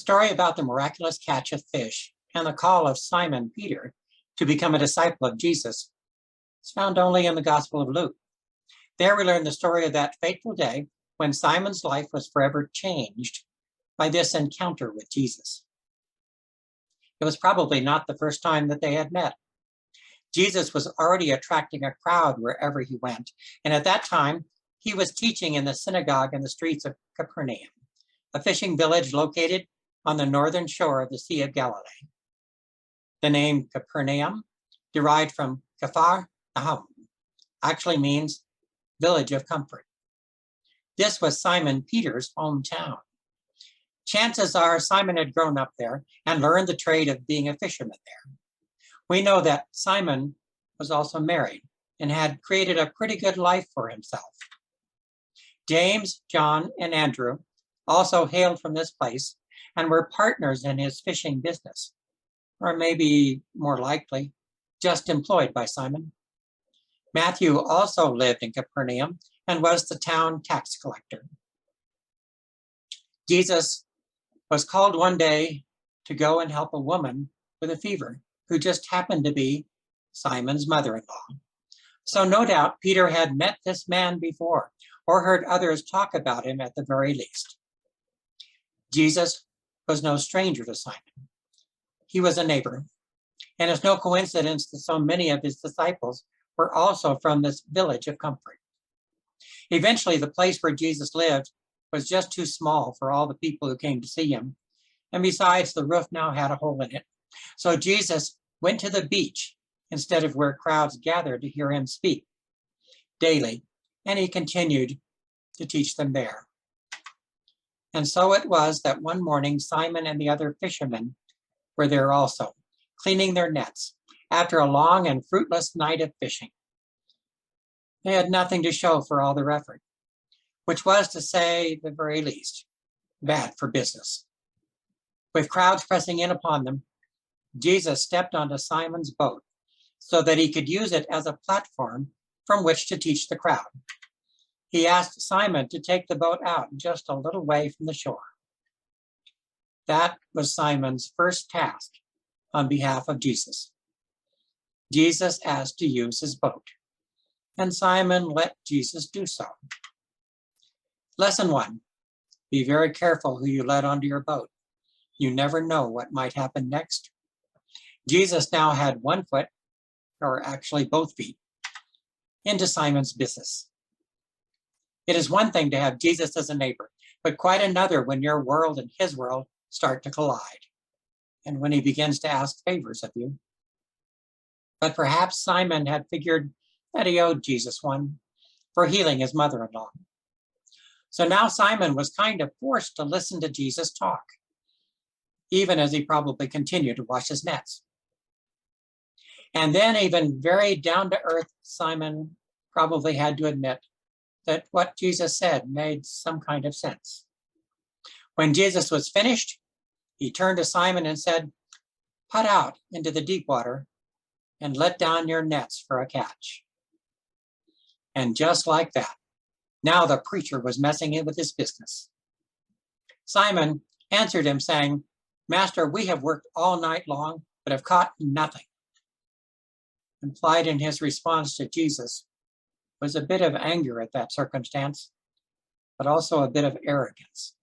story about the miraculous catch of fish and the call of Simon Peter to become a disciple of Jesus is found only in the Gospel of Luke. There we learn the story of that fateful day when Simon's life was forever changed by this encounter with Jesus. It was probably not the first time that they had met. Jesus was already attracting a crowd wherever he went, and at that time, he was teaching in the synagogue in the streets of Capernaum, a fishing village located on the northern shore of the Sea of Galilee. The name Capernaum, derived from Capernaum, actually means village of comfort. This was Simon Peter's hometown. Chances are Simon had grown up there and learned the trade of being a fisherman there. We know that Simon was also married and had created a pretty good life for himself. James, John, and Andrew also hailed from this place and were partners in his fishing business, or maybe more likely, just employed by Simon. Matthew also lived in Capernaum and was the town tax collector. Jesus was called one day to go and help a woman with a fever who just happened to be Simon's mother-in-law. So no doubt Peter had met this man before or heard others talk about him at the very least. Jesus was no stranger to Simon. He was a neighbor, and it's no coincidence that so many of his disciples were also from this village of comfort. Eventually, the place where Jesus lived was just too small for all the people who came to see him, and besides, the roof now had a hole in it. So Jesus went to the beach instead of where crowds gathered to hear him speak daily, and he continued to teach them there. And so it was that one morning, Simon and the other fishermen were there also, cleaning their nets after a long and fruitless night of fishing. They had nothing to show for all their effort, which was to say the very least, bad for business. With crowds pressing in upon them, Jesus stepped onto Simon's boat so that he could use it as a platform from which to teach the crowd. He asked Simon to take the boat out just a little way from the shore. That was Simon's first task on behalf of Jesus. Jesus asked to use his boat, and Simon let Jesus do so. Lesson 1, be very careful who you let onto your boat. You never know what might happen next. Jesus now had one foot, or actually both feet, into Simon's business. It is one thing to have Jesus as a neighbor, but quite another when your world and his world start to collide, and when he begins to ask favors of you. But perhaps Simon had figured that he owed Jesus one for healing his mother-in-law. So now Simon was kind of forced to listen to Jesus talk, even as he probably continued to wash his nets. And then even very down-to-earth Simon probably had to admit that what Jesus said made some kind of sense. When Jesus was finished, he turned to Simon and said, "Put out into the deep water and let down your nets for a catch." And just like that, now the preacher was messing in with his business. Simon answered him saying, "Master, we have worked all night long, but have caught nothing." Implied in his response to Jesus was a bit of anger at that circumstance, but also a bit of arrogance.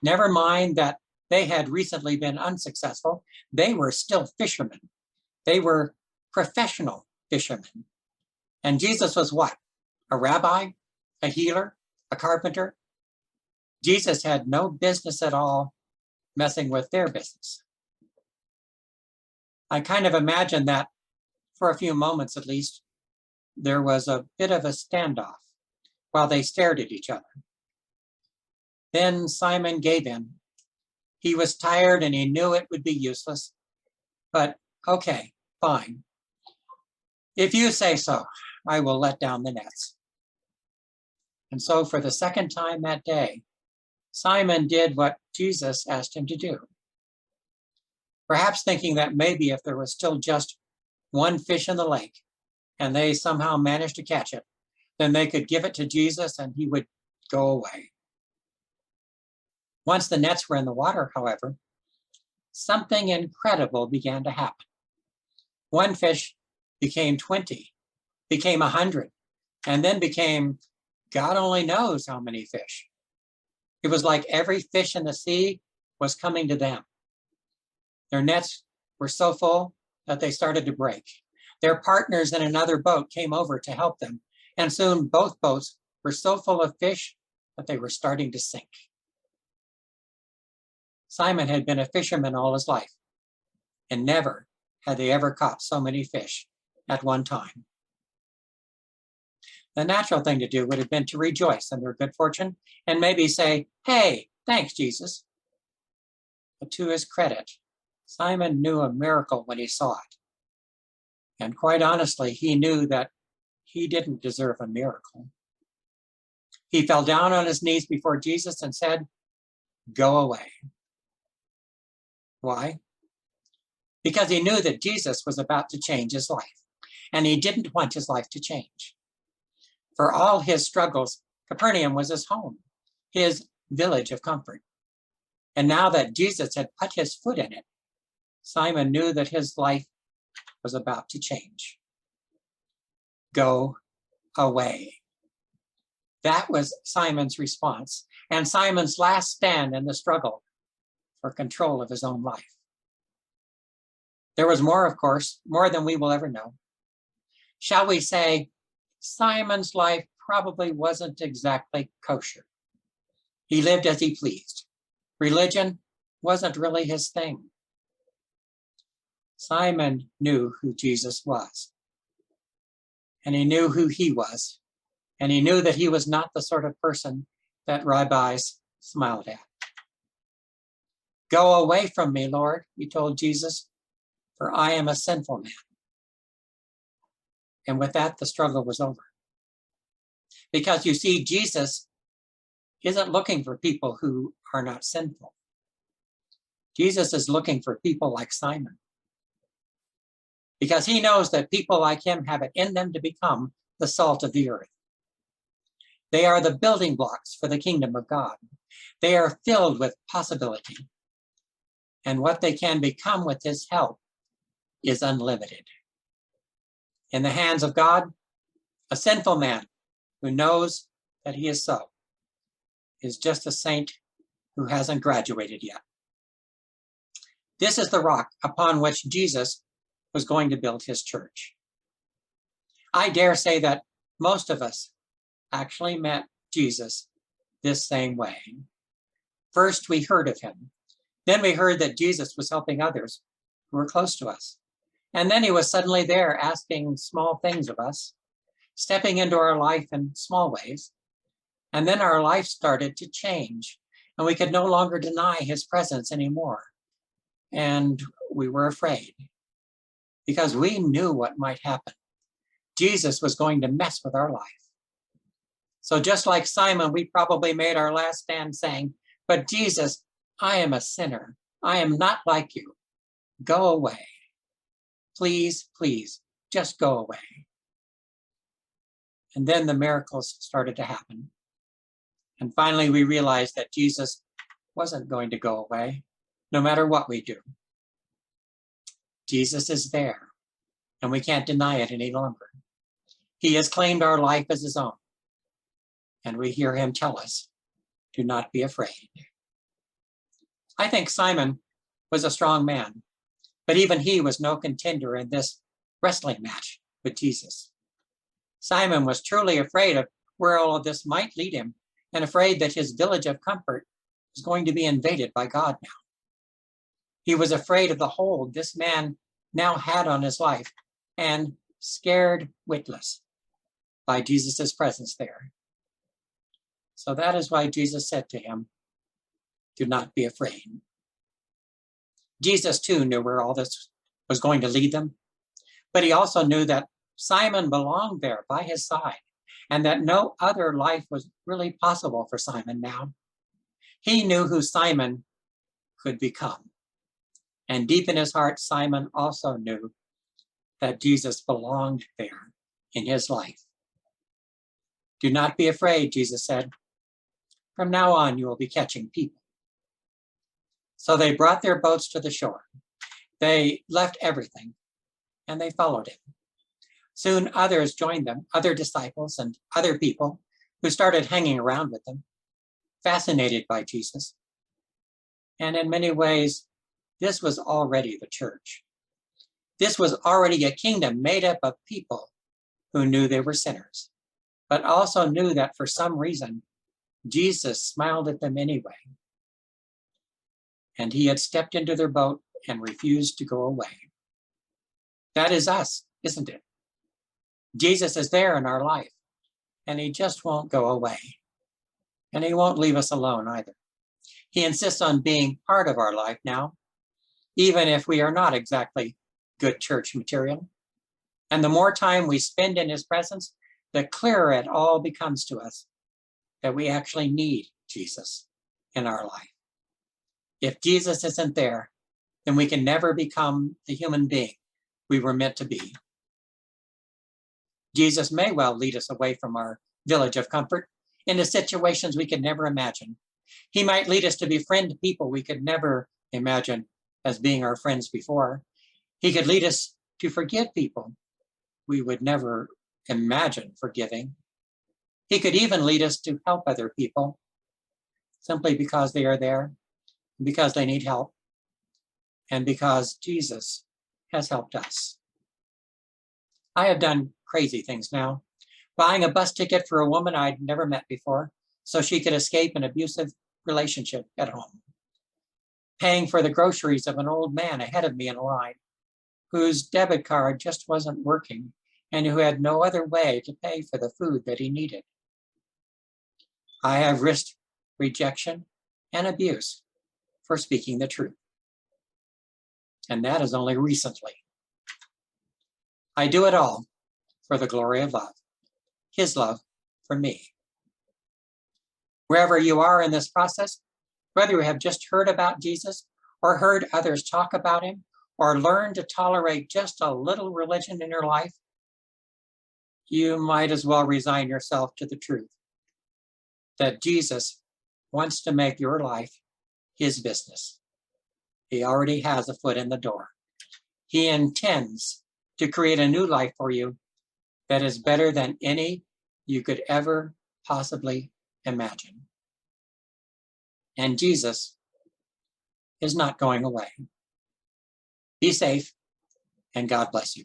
Never mind that they had recently been unsuccessful, they were still fishermen. They were professional fishermen. And Jesus was what? A rabbi? A healer? A carpenter? Jesus had no business at all messing with their business. I kind of imagine that for a few moments at least, there was a bit of a standoff while they stared at each other. Then Simon gave in. He was tired and he knew it would be useless, but okay, fine. If you say so, I will let down the nets. And so for the second time that day, Simon did what Jesus asked him to do. Perhaps thinking that maybe if there was still just one fish in the lake and they somehow managed to catch it, then they could give it to Jesus and he would go away. Once the nets were in the water, however, something incredible began to happen. One fish became 20, became 100, and then became God only knows how many fish. It was like every fish in the sea was coming to them. Their nets were so full that they started to break. Their partners in another boat came over to help them, and soon both boats were so full of fish that they were starting to sink. Simon had been a fisherman all his life, and never had they ever caught so many fish at one time. The natural thing to do would have been to rejoice in their good fortune and maybe say, "Hey, thanks, Jesus." But to his credit, Simon knew a miracle when he saw it. And quite honestly, he knew that he didn't deserve a miracle. He fell down on his knees before Jesus and said, "Go away." Why? Because he knew that Jesus was about to change his life, and he didn't want his life to change. For all his struggles, Capernaum was his home, his village of comfort. And now that Jesus had put his foot in it, Simon knew that his life was about to change. Go away. That was Simon's response, and Simon's last stand in the struggle for control of his own life. There was more, of course, more than we will ever know. Shall we say, Simon's life probably wasn't exactly kosher. He lived as he pleased. Religion wasn't really his thing. Simon knew who Jesus was, and he knew who he was, and he knew that he was not the sort of person that rabbis smiled at. "Go away from me, Lord," he told Jesus, "for I am a sinful man." And with that, the struggle was over. Because you see, Jesus isn't looking for people who are not sinful. Jesus is looking for people like Simon. Because he knows that people like him have it in them to become the salt of the earth. They are the building blocks for the kingdom of God. They are filled with possibility. And what they can become with his help is unlimited. In the hands of God, a sinful man who knows that he is so is just a saint who hasn't graduated yet. This is the rock upon which Jesus was going to build his church. I dare say that most of us actually met Jesus this same way. First, we heard of him. Then we heard that Jesus was helping others who were close to us. And then he was suddenly there asking small things of us, stepping into our life in small ways. And then our life started to change, and we could no longer deny his presence anymore. And we were afraid because we knew what might happen. Jesus was going to mess with our life. So just like Simon, we probably made our last stand saying, "But Jesus, I am a sinner. I am not like you. Go away. Please, please, just go away." And then the miracles started to happen. And finally, we realized that Jesus wasn't going to go away, no matter what we do. Jesus is there, and we can't deny it any longer. He has claimed our life as his own, and we hear him tell us, "Do not be afraid." I think Simon was a strong man, but even he was no contender in this wrestling match with Jesus. Simon was truly afraid of where all of this might lead him, and afraid that his village of comfort was going to be invaded by God now. He was afraid of the hold this man now had on his life, and scared witless by Jesus' presence there. So that is why Jesus said to him, "Do not be afraid." Jesus too knew where all this was going to lead them, but he also knew that Simon belonged there by his side, and that no other life was really possible for Simon now. He knew who Simon could become. And deep in his heart, Simon also knew that Jesus belonged there in his life. "Do not be afraid," Jesus said. "From now on, you will be catching people." So they brought their boats to the shore. They left everything and they followed him. Soon others joined them, other disciples and other people who started hanging around with them, fascinated by Jesus. And in many ways, this was already the church. This was already a kingdom made up of people who knew they were sinners, but also knew that for some reason, Jesus smiled at them anyway. And he had stepped into their boat and refused to go away. That is us, isn't it? Jesus is there in our life, and he just won't go away. And he won't leave us alone either. He insists on being part of our life now, even if we are not exactly good church material. And the more time we spend in his presence, the clearer it all becomes to us that we actually need Jesus in our life. If Jesus isn't there, then we can never become the human being we were meant to be. Jesus may well lead us away from our village of comfort into situations we could never imagine. He might lead us to befriend people we could never imagine as being our friends before. He could lead us to forgive people we would never imagine forgiving. He could even lead us to help other people simply because they are there, because they need help, and because Jesus has helped us. I have done crazy things now, buying a bus ticket for a woman I'd never met before so she could escape an abusive relationship at home, paying for the groceries of an old man ahead of me in line whose debit card just wasn't working and who had no other way to pay for the food that he needed. I have risked rejection and abuse for speaking the truth. And that is only recently. I do it all for the glory of love, his love for me. Wherever you are in this process, whether you have just heard about Jesus or heard others talk about him or learned to tolerate just a little religion in your life, you might as well resign yourself to the truth that Jesus wants to make your life his business. He already has a foot in the door. He intends to create a new life for you that is better than any you could ever possibly imagine. And Jesus is not going away. Be safe, and God bless you.